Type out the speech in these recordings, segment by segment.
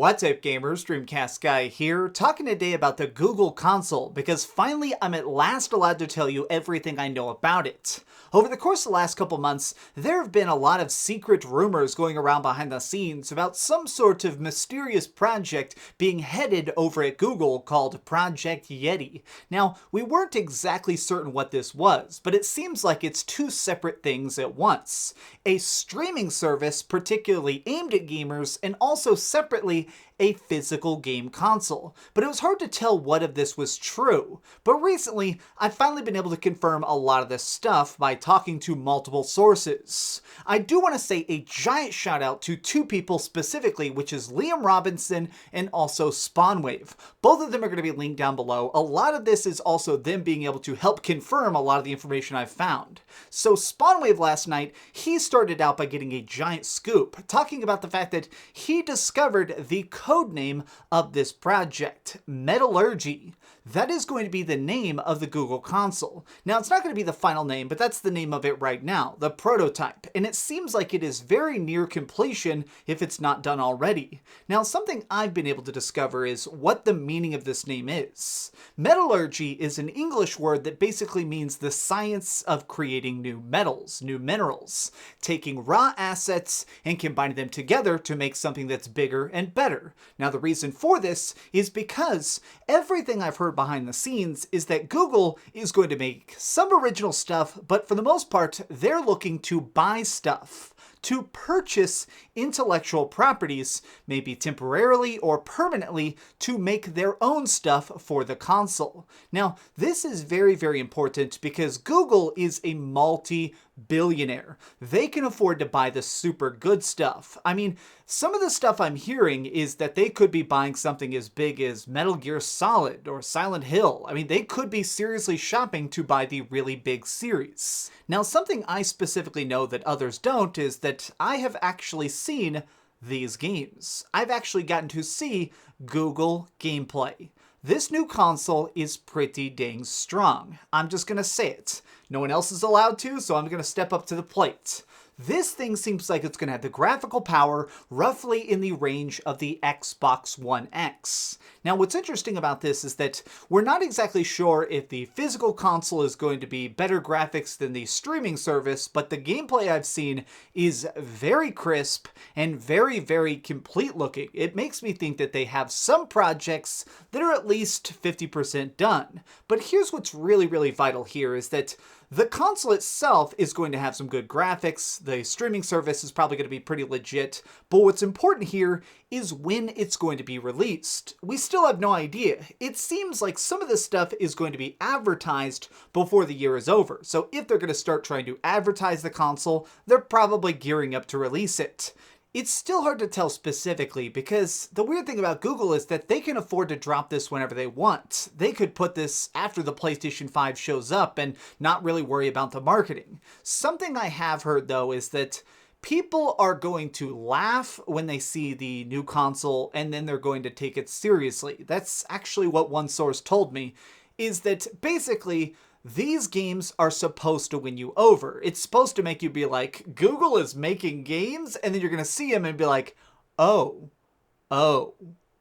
What's up gamers, DreamcastGuy here, talking today about the Google console because finally I'm at last allowed to tell you everything I know about it. Over the course of the last couple months, there have been a lot of secret rumors going around behind the scenes about some sort of mysterious project being headed over at Google called Project YETI. Now, we weren't exactly certain what this was, but it seems like it's two separate things at once. A streaming service particularly aimed at gamers and also separately a physical game console. But it was hard to tell what of this was true. But recently, I've finally been able to confirm a lot of this stuff by talking to multiple sources. I do want to say a giant shout out to two people specifically, which is Liam Robinson and also Spawnwave. Both of them are going to be linked down below. A lot of this is also them being able to help confirm a lot of the information I've found. So Spawnwave last night, he started out by getting a giant scoop, talking about the fact that he discovered the code name of this project, Metallurgy. That is going to be the name of the Google console. Now, it's not going to be the final name, but that's the name of it right now, the prototype. And it seems like it is very near completion if it's not done already. Now, something I've been able to discover is what the meaning of this name is. Metallurgy is an English word that basically means the science of creating new metals, new minerals, taking raw assets and combining them together to make something that's bigger and better. Now, the reason for this is because everything I've heard behind the scenes is that Google is going to make some original stuff, but for the most part, they're looking to buy stuff, to purchase intellectual properties, maybe temporarily or permanently, to make their own stuff for the console. Now, this is very, very important because Google is a multi-billionaire. They can afford to buy the super good stuff. I mean, some of the stuff I'm hearing is that they could be buying something as big as Metal Gear Solid or Silent Hill. I mean, they could be seriously shopping to buy the really big series. Now, something I specifically know that others don't is that I have actually seen these games. I've actually gotten to see Google gameplay. This new console is pretty dang strong. I'm just gonna say it. No one else is allowed to, so I'm gonna step up to the plate. This thing seems like it's going to have the graphical power roughly in the range of the Xbox One X. Now, what's interesting about this is that we're not exactly sure if the physical console is going to be better graphics than the streaming service, but the gameplay I've seen is very crisp and very, very complete looking. It makes me think that they have some projects that are at least 50% done. But here's what's really, really vital here is that the console itself is going to have some good graphics. The streaming service is probably going to be pretty legit. But what's important here is when it's going to be released. We still have no idea. It seems like some of this stuff is going to be advertised before the year is over. So if they're going to start trying to advertise the console, they're probably gearing up to release it. It's still hard to tell specifically because the weird thing about Google is that they can afford to drop this whenever they want. They could put this after the PlayStation 5 shows up and not really worry about the marketing. Something I have heard though is that people are going to laugh when they see the new console and then they're going to take it seriously. That's actually what one source told me, is that basically these games are supposed to win you over. It's supposed to make you be like, Google is making games? And then you're going to see them and be like, oh.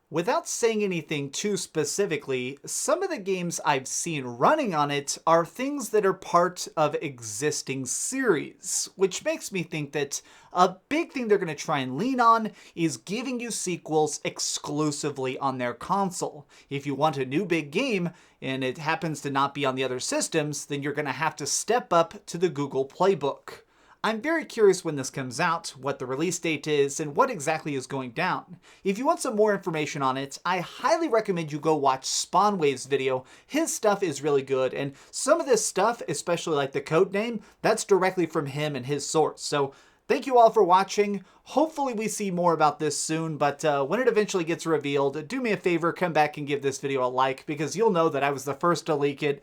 Without saying anything too specifically, some of the games I've seen running on it are things that are part of existing series, which makes me think that a big thing they're going to try and lean on is giving you sequels exclusively on their console. If you want a new big game and it happens to not be on the other systems, then you're going to have to step up to the Google playbook. I'm very curious when this comes out, what the release date is, and what exactly is going down. If you want some more information on it, I highly recommend you go watch Spawnwave's video. His stuff is really good, and some of this stuff, especially like the code name, that's directly from him and his source. So thank you all for watching. Hopefully we see more about this soon, but when it eventually gets revealed, do me a favor, come back and give this video a like, because you'll know that I was the first to leak it.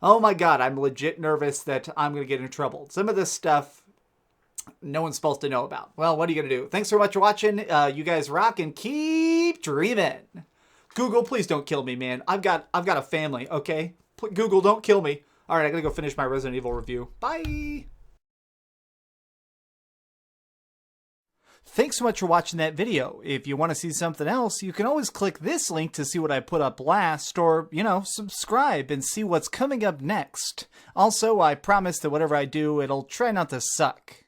Oh my god, I'm legit nervous that I'm going to get in trouble. Some of this stuff no one's supposed to know about. Well, what are you going to do? Thanks so much for watching. You guys rock and keep dreaming. Google, please don't kill me, man. I've got a family, okay? Google, don't kill me. All right, I got to go finish my Resident Evil review. Bye. Thanks so much for watching that video. If you want to see something else, you can always click this link to see what I put up last, or, subscribe and see what's coming up next. Also, I promise that whatever I do, it'll try not to suck.